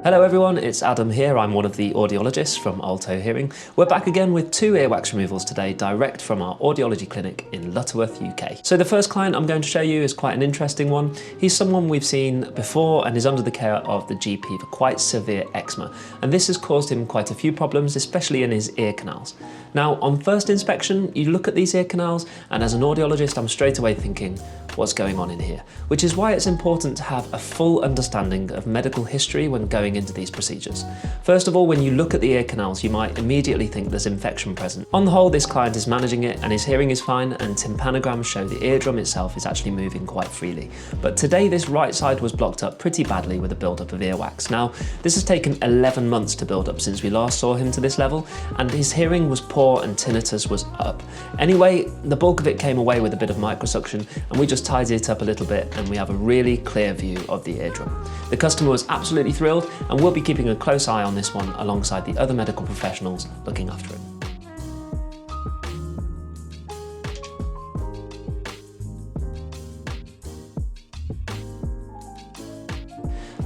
Hello everyone, it's Adam here. I'm one of the audiologists from Alto Hearing. We're back again with 2 earwax removals today, direct from our audiology clinic in Lutterworth, UK. So the first client I'm going to show you is quite an interesting one. He's someone we've seen before and is under the care of the GP for quite severe eczema. And this has caused him quite a few problems, especially in his ear canals. Now, on first inspection, you look at these ear canals, and as an audiologist, I'm straight away thinking, what's going on in here? Which is why it's important to have a full understanding of medical history when going into these procedures. First of all, when you look at the ear canals, you might immediately think there's infection present. On the whole, this client is managing it and his hearing is fine, and tympanograms show the eardrum itself is actually moving quite freely. But today, this right side was blocked up pretty badly with a buildup of earwax. Now, this has taken 11 months to build up since we last saw him to this level, and his hearing was poor and tinnitus was up. Anyway, the bulk of it came away with a bit of microsuction, and we just tidied it up a little bit and we have a really clear view of the eardrum. The customer was absolutely thrilled, and we'll be keeping a close eye on this one alongside the other medical professionals looking after it.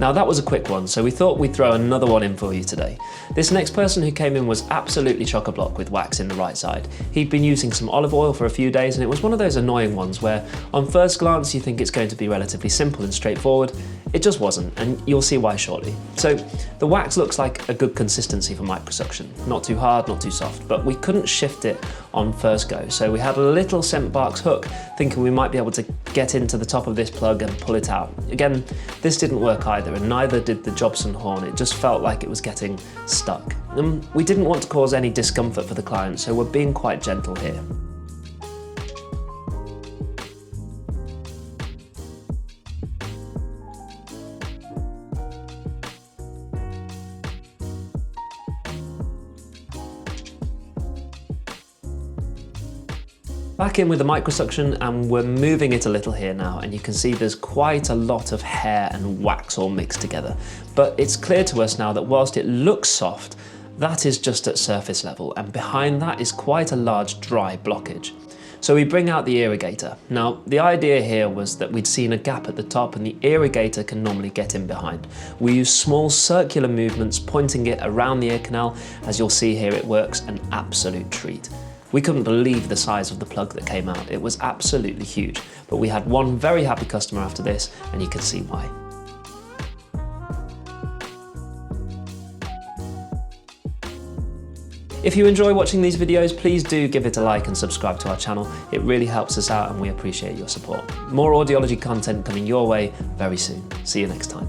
Now that was a quick one, so we thought we'd throw another one in for you today. This next person who came in was absolutely chock-a-block with wax in the right side. He'd been using some olive oil for a few days, and it was one of those annoying ones where on first glance you think it's going to be relatively simple and straightforward. It just wasn't, and you'll see why shortly. So the wax looks like a good consistency for microsuction. Not too hard, not too soft, but we couldn't shift it on first go. So we had a little St. Barks hook, thinking we might be able to get into the top of this plug and pull it out. Again, this didn't work either, and neither did the Jobson horn. It just felt like it was getting stuck. And we didn't want to cause any discomfort for the client, so we're being quite gentle here. Back in with the microsuction, and we're moving it a little here now, and you can see there's quite a lot of hair and wax all mixed together. But it's clear to us now that whilst it looks soft, that is just at surface level, and behind that is quite a large dry blockage. So we bring out the irrigator. Now, the idea here was that we'd seen a gap at the top, and the irrigator can normally get in behind. We use small circular movements, pointing it around the ear canal. As you'll see here, it works an absolute treat. We couldn't believe the size of the plug that came out. It was absolutely huge, but we had one very happy customer after this, and you can see why. If you enjoy watching these videos, please do give it a like and subscribe to our channel. It really helps us out and we appreciate your support. More audiology content coming your way very soon. See you next time.